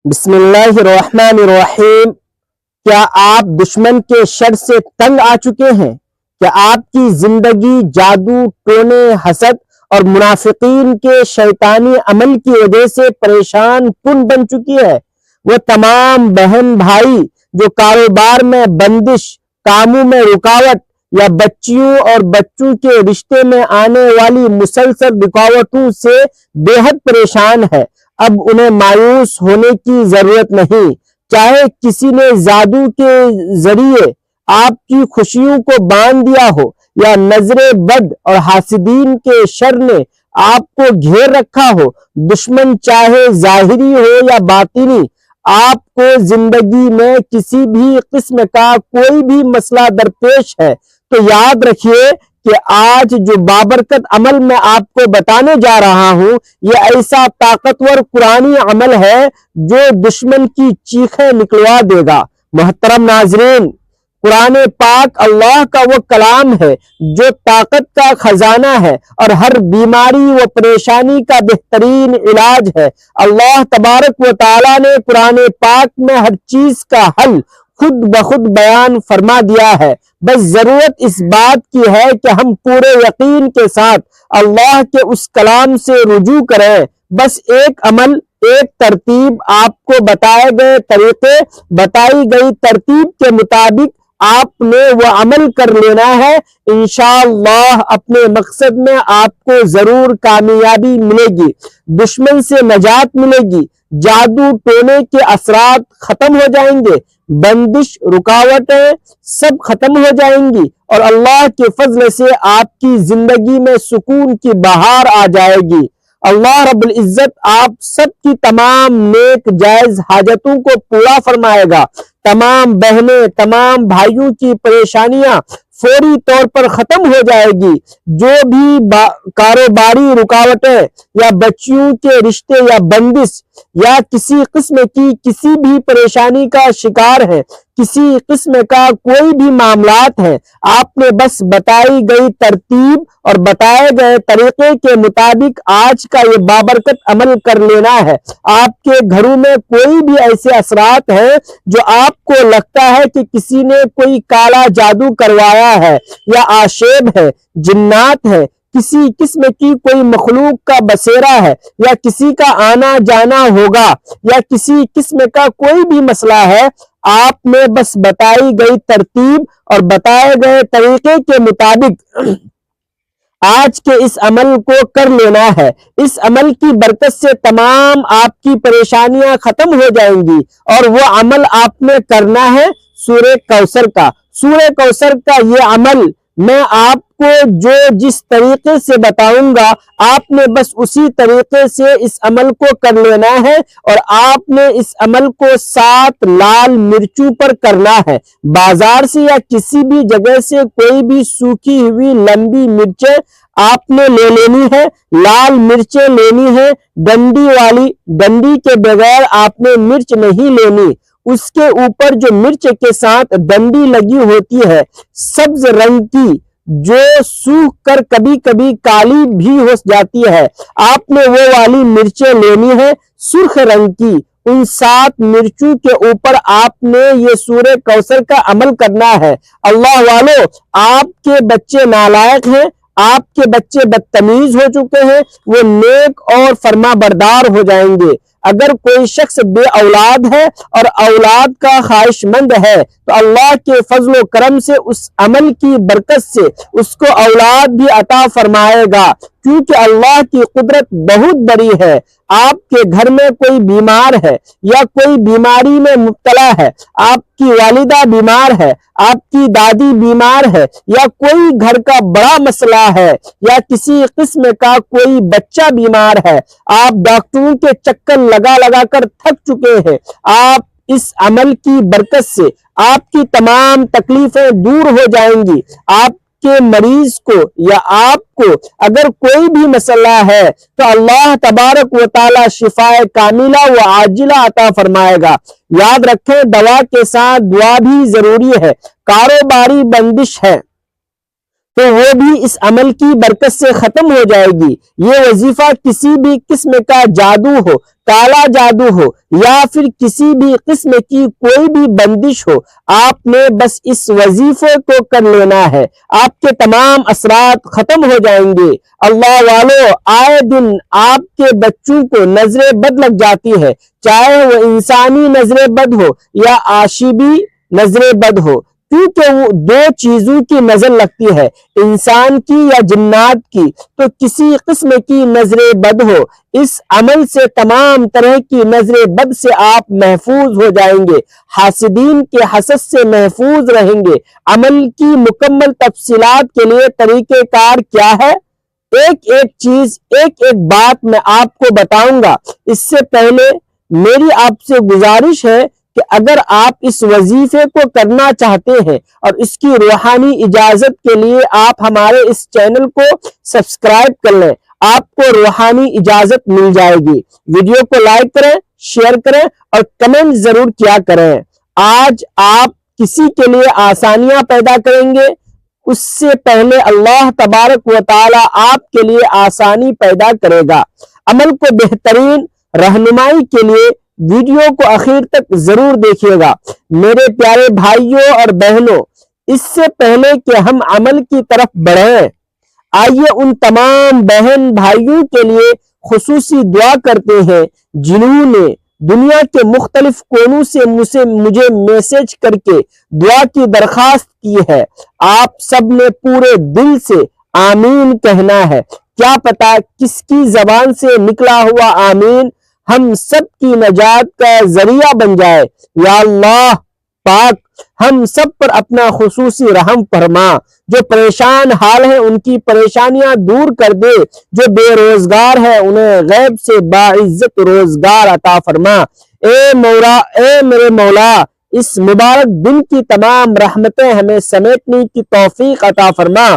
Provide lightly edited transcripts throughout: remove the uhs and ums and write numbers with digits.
بسم اللہ الرحمن الرحیم۔ کیا آپ دشمن کے شر سے تنگ آ چکے ہیں؟ کیا آپ کی زندگی جادو، ٹونے، حسد اور منافقین کے شیطانی عمل کی وجہ سے پریشان کن بن چکی ہے؟ وہ تمام بہن بھائی جو کاروبار میں بندش، کاموں میں رکاوٹ یا بچیوں اور بچوں کے رشتے میں آنے والی مسلسل رکاوٹوں سے بے حد پریشان ہے، اب انہیں مایوس ہونے کی ضرورت نہیں۔ چاہے کسی نے جادو کے ذریعے آپ کی خوشیوں کو باندھ دیا ہو، یا نظر بد اور حاسدین کے شر نے آپ کو گھیر رکھا ہو، دشمن چاہے ظاہری ہو یا باطنی، آپ کو زندگی میں کسی بھی قسم کا کوئی بھی مسئلہ درپیش ہے تو یاد رکھیے کہ آج جو بابرکت عمل میں آپ کو بتانے جا رہا ہوں، یہ ایسا طاقتور قرآنی عمل ہے جو دشمن کی چیخیں نکلوا دے گا۔ محترم ناظرین، قرآن پاک اللہ کا وہ کلام ہے جو طاقت کا خزانہ ہے اور ہر بیماری و پریشانی کا بہترین علاج ہے۔ اللہ تبارک و تعالیٰ نے قرآن پاک میں ہر چیز کا حل خود بخود بیان فرما دیا ہے، بس ضرورت اس بات کی ہے کہ ہم پورے یقین کے ساتھ اللہ کے اس کلام سے رجوع کریں۔ بس ایک عمل، ایک ترتیب، آپ کو بتائے گئے طریقے، بتائی گئی ترتیب کے مطابق آپ نے وہ عمل کر لینا ہے۔ انشاءاللہ اپنے مقصد میں آپ کو ضرور کامیابی ملے گی، دشمن سے نجات ملے گی، جادو ٹونے کے اثرات ختم ہو جائیں گے، بندش، رکاوٹیں سب ختم ہو جائیں گی، اور اللہ کے فضل سے آپ کی زندگی میں سکون کی بہار آ جائے گی۔ اللہ رب العزت آپ سب کی تمام نیک جائز حاجتوں کو پورا فرمائے گا۔ تمام بہنیں، تمام بھائیوں کی پریشانیاں فوری طور پر ختم ہو جائے گی۔ جو بھی کاروباری رکاوٹیں یا بچیوں کے رشتے یا بندش یا کسی قسم کی کسی بھی پریشانی کا شکار ہے، کسی قسم کا کوئی بھی معاملات ہیں، آپ نے بس بتائی گئی ترتیب اور بتائے گئے طریقے کے مطابق آج کا یہ بابرکت عمل کر لینا ہے۔ آپ کے گھروں میں کوئی بھی ایسے اثرات ہیں جو آپ کو لگتا ہے کہ کسی نے کوئی کالا جادو کروایا ہے، یا آشیب ہے، جنات ہے، کسی قسم کی کوئی مخلوق کا بسیرا ہے، یا کسی کا آنا جانا ہوگا، یا کسی قسم کا کوئی بھی مسئلہ ہے، آپ نے بس بتائی گئی ترتیب اور بتائے گئے طریقے کے مطابق آج کے اس عمل کو کر لینا ہے۔ اس عمل کی برکت سے تمام آپ کی پریشانیاں ختم ہو جائیں گی، اور وہ عمل آپ نے کرنا ہے سورہ کوثر کا۔ سورہ کوثر کا یہ عمل میں آپ کو جو جس طریقے سے بتاؤں گا، آپ نے بس اسی طریقے سے اس عمل کو کر لینا ہے، اور آپ نے اس عمل کو 7 لال مرچوں پر کرنا ہے۔ بازار سے یا کسی بھی جگہ سے کوئی بھی سوکھی ہوئی لمبی مرچیں آپ نے لے لینی ہے، لال مرچیں لینی ہے، ڈنڈی والی، ڈنڈی کے بغیر آپ نے مرچ نہیں لینی۔ اس کے اوپر جو مرچ کے ساتھ ڈنڈی لگی ہوتی ہے سبز رنگ کی، جو سوکھ کر کبھی کبھی کالی بھی ہو جاتی ہے، آپ نے وہ والی مرچیں لینی ہے سرخ رنگ کی۔ ان 7 مرچوں کے اوپر آپ نے یہ سورہ کوثر کا عمل کرنا ہے۔ اللہ والو، آپ کے بچے نالائق ہیں، آپ کے بچے بدتمیز ہو چکے ہیں، وہ نیک اور فرما بردار ہو جائیں گے۔ اگر کوئی شخص بے اولاد ہے اور اولاد کا خواہش مند ہے تو اللہ کے فضل و کرم سے اس عمل کی برکت سے اس کو اولاد بھی عطا فرمائے گا، کیونکہ اللہ کی قدرت بہت بڑی ہے۔ آپ کے گھر میں کوئی بیمار ہے یا کوئی بیماری میں مبتلا ہے، آپ کی والدہ بیمار ہے، آپ کی دادی بیمار ہے، یا کوئی گھر کا بڑا مسئلہ ہے، یا کسی قسم کا کوئی بچہ بیمار ہے، آپ ڈاکٹروں کے چکر لگا لگا کر تھک چکے ہیں، آپ اس عمل کی برکت سے آپ کی تمام تکلیفیں دور ہو جائیں گی۔ آپ کے مریض کو یا آپ کو اگر کوئی بھی مسئلہ ہے تو اللہ تبارک و تعالی شفائے کاملہ و عاجلہ عطا فرمائے گا۔ یاد رکھیں، دوا کے ساتھ دعا بھی ضروری ہے۔ کاروباری بندش ہے، تو وہ بھی اس عمل کی برکت سے ختم ہو جائے گی۔ یہ وظیفہ کسی بھی قسم کا جادو ہو، کالا جادو ہو یا پھر کسی بھی قسم کی کوئی بھی بندش ہو، آپ نے بس اس وظیفے کو کر لینا ہے، آپ کے تمام اثرات ختم ہو جائیں گے۔ اللہ والو، آئے دن آپ کے بچوں کو نظر بد لگ جاتی ہے، چاہے وہ انسانی نظر بد ہو یا آشیبی نظر بد ہو، کیونکہ وہ دو چیزوں کی نظر لگتی ہے، انسان کی یا جنات کی۔ تو کسی قسم کی نظر بد ہو، اس عمل سے تمام طرح کی نظر بد سے آپ محفوظ ہو جائیں گے، حاسدین کے حسد سے محفوظ رہیں گے۔ عمل کی مکمل تفصیلات کے لیے طریقہ کار کیا ہے؟ ایک ایک چیز، ایک ایک بات میں آپ کو بتاؤں گا۔ اس سے پہلے میری آپ سے گزارش ہے کہ اگر آپ اس وظیفے کو کرنا چاہتے ہیں اور اس کی روحانی اجازت کے لیے آپ ہمارے اس چینل کو سبسکرائب کر لیں، آپ کو روحانی اجازت مل جائے گی۔ ویڈیو کو لائک کریں، شیئر کریں اور کمنٹ ضرور کیا کریں۔ آج آپ کسی کے لیے آسانیاں پیدا کریں گے، اس سے پہلے اللہ تبارک و تعالی آپ کے لیے آسانی پیدا کرے گا۔ عمل کو بہترین رہنمائی کے لیے ویڈیو کو آخر تک ضرور دیکھیے گا۔ میرے پیارے بھائیوں اور بہنوں، اس سے پہلے کہ ہم عمل کی طرف بڑھیں، آئیے ان تمام بہن بھائیوں کے لیے خصوصی دعا کرتے ہیں جنہوں نے دنیا کے مختلف کونوں سے مجھے میسج کر کے دعا کی درخواست کی ہے۔ آپ سب نے پورے دل سے آمین کہنا ہے۔ کیا پتا کس کی زبان سے نکلا ہوا آمین ہم سب کی نجات کا ذریعہ بن جائے۔ یا اللہ پاک، ہم سب پر اپنا خصوصی رحم فرما۔ جو پریشان حال ہیں ان کی پریشانیاں دور کر دے، جو بے روزگار ہے انہیں غیب سے باعزت روزگار عطا فرما۔ اے میرے مولا، اس مبارک دن کی تمام رحمتیں ہمیں سمیٹنے کی توفیق عطا فرما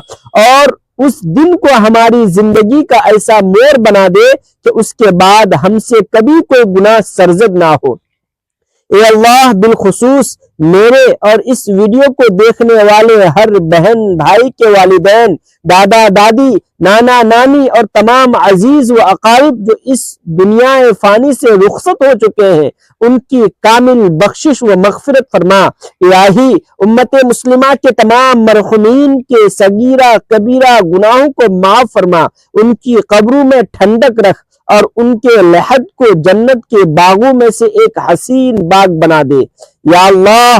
اور اس دن کو ہماری زندگی کا ایسا موڑ بنا دے کہ اس کے بعد ہم سے کبھی کوئی گناہ سرزد نہ ہو۔ اے اللہ، بالخصوص میرے اور اس ویڈیو کو دیکھنے والے ہر بہن بھائی کے والدین، دادا دادی، نانا نانی اور تمام عزیز و اقارب جو اس دنیا فانی سے رخصت ہو چکے ہیں، ان کی کامل بخشش و مغفرت فرما۔ الہی، امت مسلمہ کے تمام مرحومین کے صغیرہ کبیرہ گناہوں کو معاف فرما، ان کی قبروں میں ٹھنڈک رکھ اور ان کے لحد کو جنت کے باغوں میں سے ایک حسین باغ بنا دے۔ یا اللہ،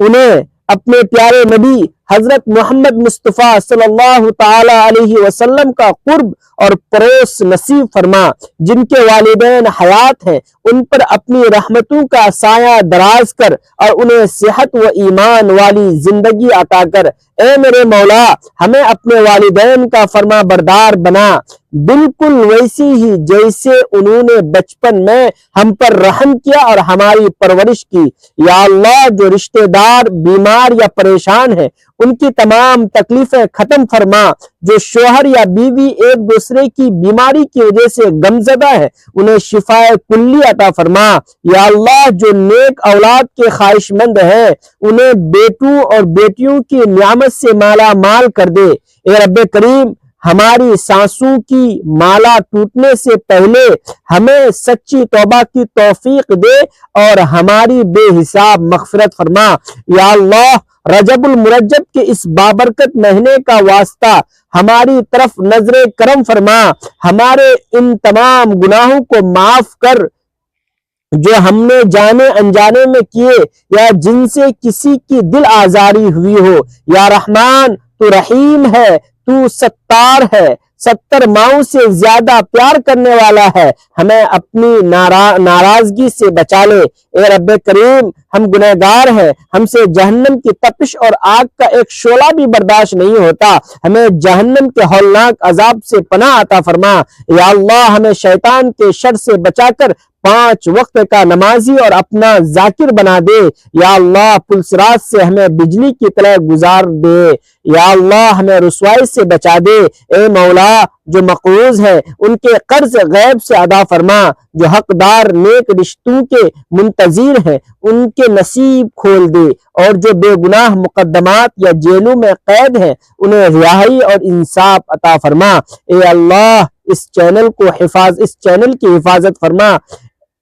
انہیں اپنے پیارے نبی حضرت محمد مصطفیٰ صلی اللہ تعالی علیہ وسلم کا قرب اور پروس نصیب فرما۔ جن کے والدین حیات ہیں ان پر اپنی رحمتوں کا سایہ دراز کر اور انہیں صحت و ایمان والی زندگی عطا کر۔ اے میرے مولا، ہمیں اپنے والدین کا فرما بردار بنا، بالکل ویسی ہی جیسے انہوں نے بچپن میں ہم پر رحم کیا اور ہماری پرورش کی۔ یا اللہ، جو رشتہ دار بیمار یا پریشان ہیں ان کی تمام تکلیفیں ختم فرما۔ جو شوہر یا بیوی ایک دوسرے کی بیماری کی وجہ سے غمزدہ ہے انہیں شفاء کلی عطا فرما۔ یا اللہ، جو نیک اولاد کے خواہش مند ہیں انہیں بیٹوں اور بیٹیوں کی نعمت سے مالا مال کر دے۔ اے رب کریم، ہماری سانسوں کی مالا ٹوٹنے سے پہلے ہمیں سچی توبہ کی توفیق دے اور ہماری بے حساب مغفرت فرما۔ یا اللہ، رجب المرجب کے اس بابرکت مہینے کا واسطہ ہماری طرف نظر کرم فرما، ہمارے ان تمام گناہوں کو معاف کر جو ہم نے جانے انجانے میں کیے یا جن سے کسی کی دل آزاری ہوئی ہو۔ یا رحمان، تو رحیم ہے، تو ستار ہے، 70 ماؤں سے زیادہ پیار کرنے والا ہے، ہمیں اپنی ناراضگی سے بچا لے۔ اے رب کریم، ہم گنہگار ہیں، ہم سے جہنم کی تپش اور آگ کا ایک شعلہ بھی برداشت نہیں ہوتا، ہمیں جہنم کے ہولناک عذاب سے پناہ عطا فرما۔ یا اللہ، ہمیں شیطان کے شر سے بچا کر 5 وقت کا نمازی اور اپنا ذاکر بنا دے۔ یا اللہ، پلسرات سے ہمیں بجلی کی طرح گزار دے۔ یا اللہ، ہمیں رسوائی سے بچا دے۔ اے مولا، اللہ جو مقروض ہے ان کے قرض غیب سے ادا فرما، جو حقدار نیک رشتوں کے منتظر ہیں ان کے نصیب کھول دے، اور جو بے گناہ مقدمات یا جیلوں میں قید ہیں انہیں رہائی اور انصاف عطا فرما۔ اے اللہ اس چینل کی حفاظت فرما،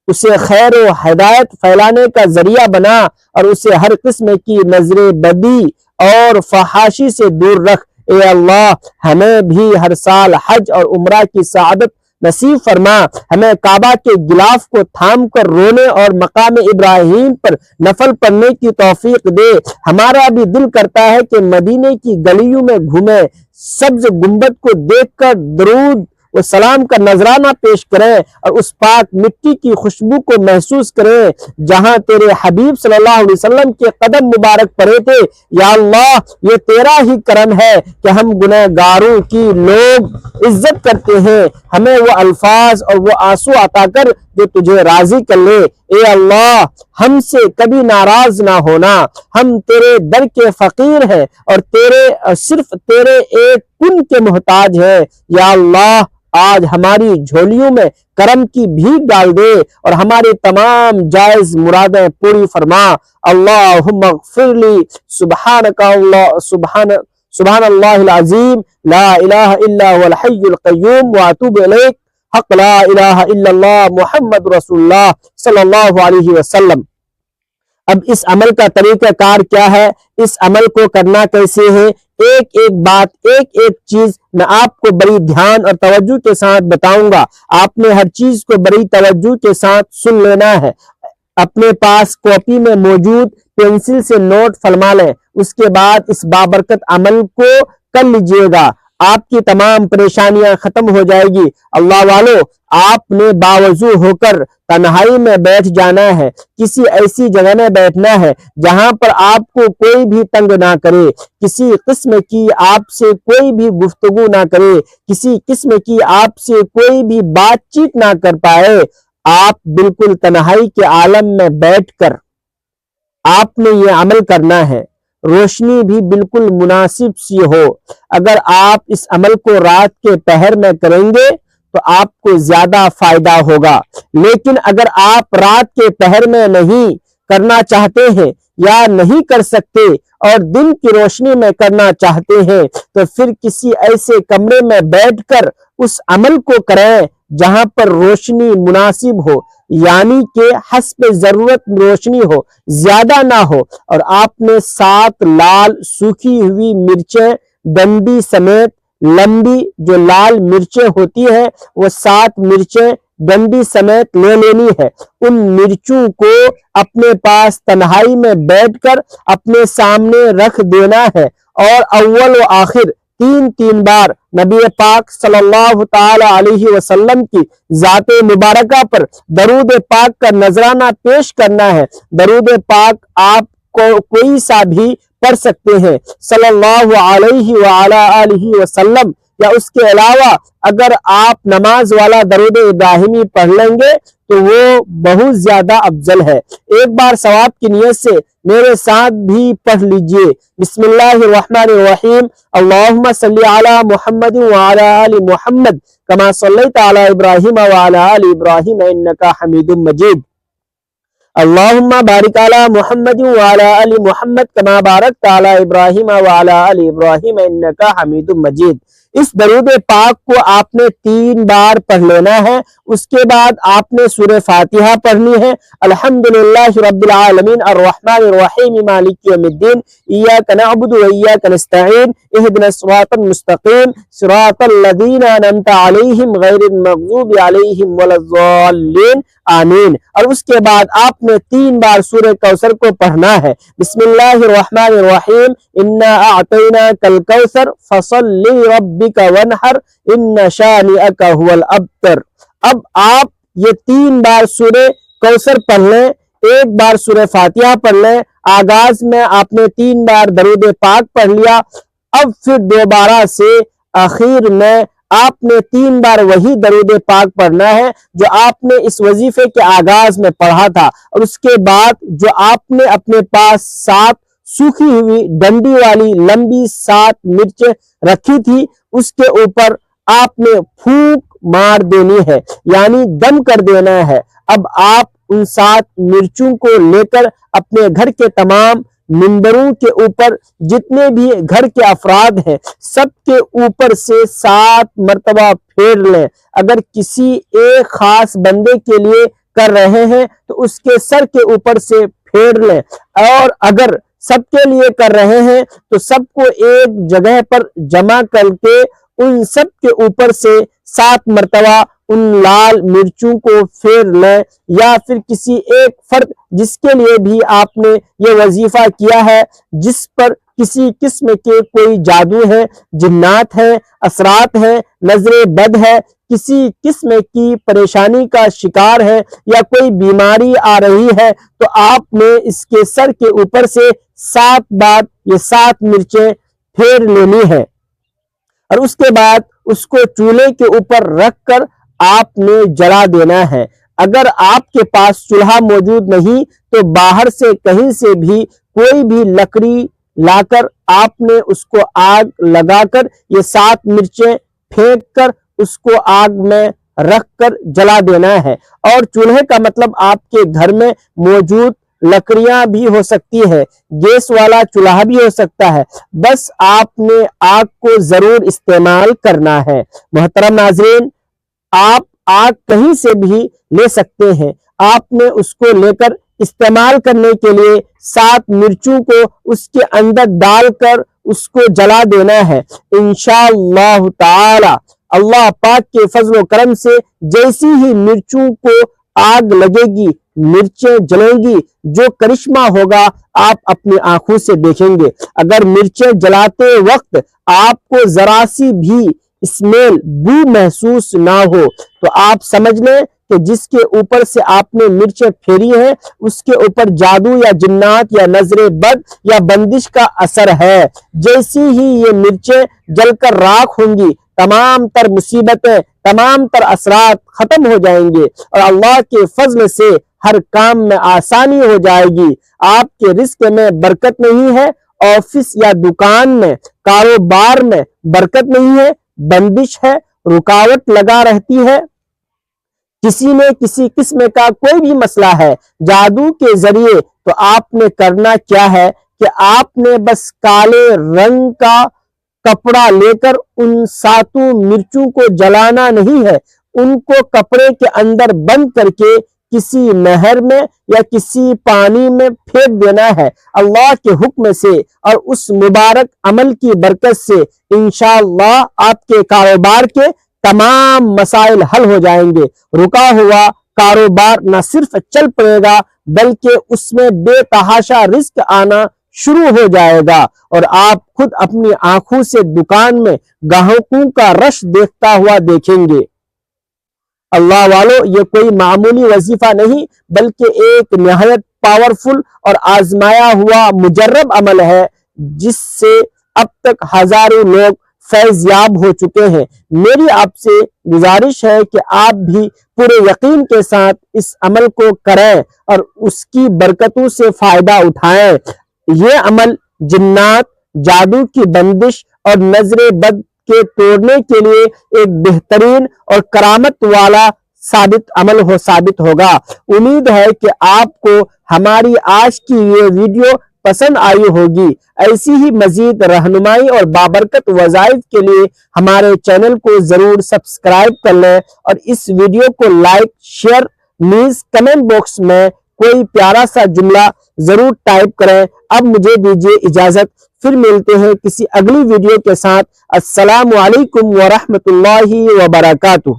اسے خیر و ہدایت پھیلانے کا ذریعہ بنا، اور اسے ہر قسم کی نظر بدی اور فحاشی سے دور رکھ۔ اے اللہ ہمیں بھی ہر سال حج اور عمرہ کی سعادت نصیب فرما، ہمیں کعبہ کے غلاف کو تھام کر رونے اور مقام ابراہیم پر نفل پڑھنے کی توفیق دے۔ ہمارا بھی دل کرتا ہے کہ مدینے کی گلیوں میں گھومیں، سبز گنبد کو دیکھ کر درود و سلام کا نذرانہ پیش کریں، اور اس پاک مٹی کی خوشبو کو محسوس کریں جہاں تیرے حبیب صلی اللہ علیہ وسلم کے قدم مبارک پڑے تھے۔ یا اللہ یہ تیرا ہی کرم ہے کہ ہم گنہگاروں کی لوگ عزت کرتے ہیں، ہمیں وہ الفاظ اور وہ آنسو عطا کر جو تجھے راضی کر لے۔ اے اللہ ہم سے کبھی ناراض نہ ہونا، ہم تیرے در کے فقیر ہیں اور صرف تیرے ایک کن کے محتاج ہیں۔ یا اللہ آج ہماری جھولیوں میں کرم کی بھیک ڈال دے اور ہماری تمام جائز مرادیں پوری فرما۔ اللہم اغفر لی، سبحان اللہ العظیم، لا الہ الا هو الحی القیوم واتوب الیک، حق لا الہ الا اللہ محمد رسول اللہ صلی اللہ علیہ وسلم۔ اب اس عمل کا طریقہ کار کیا ہے، اس عمل کو کرنا کیسے ہے، ایک ایک بات، ایک ایک چیز میں آپ کو بڑی دھیان اور توجہ کے ساتھ بتاؤں گا۔ آپ نے ہر چیز کو بڑی توجہ کے ساتھ سن لینا ہے۔ اپنے پاس کاپی میں موجود پینسل سے نوٹ فرما لیں، اس کے بعد اس بابرکت عمل کو کر لیجئے گا، آپ کی تمام پریشانیاں ختم ہو جائے گی۔ اللہ والو آپ نے باوضو ہو کر تنہائی میں بیٹھ جانا ہے، کسی ایسی جگہ میں بیٹھنا ہے جہاں پر آپ کو کوئی بھی تنگ نہ کرے، کسی قسم کی آپ سے کوئی بھی گفتگو نہ کرے، کسی قسم کی آپ سے کوئی بھی بات چیت نہ کر پائے۔ آپ بالکل تنہائی کے عالم میں بیٹھ کر آپ نے یہ عمل کرنا ہے، روشنی بھی بالکل مناسب سی ہو۔ اگر آپ اس عمل کو رات کے پہر میں کریں گے تو آپ کو زیادہ فائدہ ہوگا، لیکن اگر آپ رات کے پہر میں نہیں کرنا چاہتے ہیں یا نہیں کر سکتے اور دن کی روشنی میں کرنا چاہتے ہیں تو پھر کسی ایسے کمرے میں بیٹھ کر اس عمل کو کریں جہاں پر روشنی مناسب ہو، یعنی کہ حسب ضرورت روشنی ہو، زیادہ نہ ہو، اور آپ نے 7 لال سوکھی ہوئی مرچیں ڈنڈی سمیت، لمبی جو لال مرچیں ہوتی ہیں وہ 7 مرچیں ڈنڈی سمیت لے لینی ہے۔ ان مرچوں کو اپنے پاس تنہائی میں بیٹھ کر اپنے سامنے رکھ دینا ہے، اور اول و آخر 3 بار نبی پاک صلی اللہ تعالی علیہ وسلم کی ذات مبارکہ پر درود پاک کا نذرانہ پیش کرنا ہے۔ درود پاک آپ کو کوئی سا بھی پڑھ سکتے ہیں، صلی اللہ علیہ وعلی آلہ وسلم، یا اس کے علاوہ اگر آپ نماز والا درود ابراہیمی پڑھ لیں گے تو وہ بہت زیادہ افضل ہے۔ ایک بار ثواب کی نیت سے میرے ساتھ بھی پڑھ لیجئے۔ بسم اللہ الرحمن الرحیم، اللہم صلی علی محمد وعلی آل محمد کما صلیت علی ابراہیم وعلی آل ابراہیم انکا حمید مجید۔ اللہم بارک علی محمد وعلی آل محمد کما بارکت علی ابراہیم وعلی آل ابراہیم انکا حمید مجید۔ اس درود پاک کو آپ نے 3 بار پڑھ لینا ہے۔ اس کے بعد آپ نے سورہ فاتحہ پڑھنی ہے۔ الحمدللہ رب العالمین الرحمن الرحیم مالک یوم الدین ایاک نعبد و ایاک نستعین اہدنا الصراط المستقیم صراط الذین انعمت علیہم غیر المغضوب علیہم ولا الضالین آمین۔ اور اس کے بعد آپ نے 3 بار سورہ کوثر کو پڑھنا ہے۔ بسم اللہ الرحمن الرحیم، انا اعطیناک الکوثر فصل لربک وانحر ان شانئک هو الابتر۔ اب آپ یہ 3 بار سورہ کوثر پڑھ لیں، 1 بار سورہ فاتحہ پڑھ لیں، آغاز میں آپ نے 3 بار درود پاک پڑھ لیا، اب پھر دوبارہ سے آخر میں آپ نے 3 بار وہی درود پاک پڑھنا ہے جو آپ نے اس وظیفے کے آغاز میں پڑھا تھا، اور اس کے بعد جو آپ نے اپنے پاس 7 سوکھی ہوئی ڈنڈی والی لمبی 7 مرچیں رکھی تھی اس کے اوپر آپ نے پھونک مار دینی ہے، یعنی دم کر دینا ہے۔ اب آپ ان 7 مرچوں کو لے کر اپنے گھر کے تمام ممبروں کے اوپر جتنے بھی گھر کے افراد ہیں سب کے اوپر سے 7 مرتبہ پھیر لیں۔ اگر کسی ایک خاص بندے کے لیے کر رہے ہیں تو اس کے سر کے اوپر سے پھیر لیں، اور اگر سب کے لیے کر رہے ہیں تو سب کو ایک جگہ پر جمع کر کے ان سب کے اوپر سے 7 مرتبہ ان لال مرچوں کو پھیر لیں، یا پھر کسی ایک فرد جس کے لیے بھی آپ نے یہ وظیفہ کیا ہے، جس پر کسی قسم کے کوئی جادو ہے، جنات ہیں، اثرات ہیں، نظر بد ہے، کسی قسم کی پریشانی کا شکار ہے یا کوئی بیماری آ رہی ہے، تو آپ نے اس کے سر کے اوپر سے 7 بار یہ 7 مرچیں پھیر لینی ہے، اور اس کے بعد اس کو چولہے کے اوپر رکھ کر آپ نے جلا دینا ہے۔ اگر آپ کے پاس چولہا موجود نہیں تو باہر سے کہیں سے بھی کوئی بھی لکڑی لا کر آپ نے اس کو آگ لگا کر یہ 7 مرچیں پھینک کر اس کو آگ میں رکھ کر جلا دینا ہے۔ اور چولہے کا مطلب آپ کے گھر میں موجود لکڑیاں بھی ہو سکتی ہے، گیس والا چولہا بھی ہو سکتا ہے، بس آپ نے آگ کو ضرور استعمال کرنا ہے۔ محترم ناظرین، آپ آگ کہیں سے بھی لے سکتے ہیں، آپ نے اس کو لے کر استعمال کرنے کے لیے 7 مرچوں کو اس کے اندر ڈال کر اس کو جلا دینا ہے۔ انشاءاللہ تعالی اللہ پاک کے فضل و کرم سے جیسی ہی مرچوں کو آگ لگے گی، مرچیں جلیں گی، جو کرشمہ ہوگا آپ اپنی آنکھوں سے دیکھیں گے۔ اگر مرچیں جلاتے وقت آپ کو ذرا سی بھی اسمیل بو محسوس نہ ہو تو آپ سمجھ لیں کہ جس کے اوپر سے آپ نے مرچیں پھیری ہیں اس کے اوپر جادو یا جنات یا نظر بد یا بندش کا اثر ہے۔ جیسی ہی یہ مرچیں جل کر راکھ ہوں گی، تمام تر مصیبتیں، تمام تر اثرات ختم ہو جائیں گے، اور اللہ کے فضل سے ہر کام میں آسانی ہو جائے گی۔ آپ کے رزق میں برکت نہیں ہے، آفس یا دکان میں، کاروبار میں برکت نہیں ہے، بندش ہے، رکاوٹ لگا رہتی ہے، کسی نے کسی قسم کا کوئی بھی مسئلہ ہے جادو کے ذریعے، تو آپ نے کرنا کیا ہے کہ آپ نے بس کالے رنگ کا کپڑا لے کر ان 7 مرچوں کو جلانا نہیں ہے، ان کو کپڑے کے اندر بند کر کے کسی نہر میں یا کسی پانی میں پھینک دینا ہے۔ اللہ کے حکم سے اور اس مبارک عمل کی برکت سے انشاءاللہ آپ کے کاروبار کے تمام مسائل حل ہو جائیں گے۔ رکا ہوا کاروبار نہ صرف چل پڑے گا بلکہ اس میں بے تحاشا رزق آنا شروع ہو جائے گا، اور آپ خود اپنی آنکھوں سے دکان میں گاہکوں کا رش دیکھتا ہوا دیکھیں گے۔ اللہ والو، یہ کوئی معمولی وظیفہ نہیں بلکہ ایک نہایت پاورفل اور آزمایا ہوا مجرب عمل ہے، جس سے اب تک ہزاروں لوگ فیض یاب ہو چکے ہیں۔ میری آپ سے گزارش ہے کہ آپ بھی پورے یقین کے ساتھ اس عمل کو کریں اور اس کی برکتوں سے فائدہ اٹھائیں۔ یہ عمل جنات، جادو کی بندش اور نظر بد کے توڑنے کے لیے ایک بہترین اور کرامت والا ثابت ہوگا۔ امید ہے کہ آپ کو ہماری آج کی یہ ویڈیو پسند آئی ہوگی۔ ایسی ہی مزید رہنمائی اور بابرکت وظائف کے لیے ہمارے چینل کو ضرور سبسکرائب کر لیں، اور اس ویڈیو کو لائک، شیئر، نیز کمنٹ باکس میں کوئی پیارا سا جملہ ضرور ٹائپ کریں۔ اب مجھے دیجیے اجازت، پھر ملتے ہیں کسی اگلی ویڈیو کے ساتھ۔ السلام علیکم ورحمۃ اللہ وبرکاتہ۔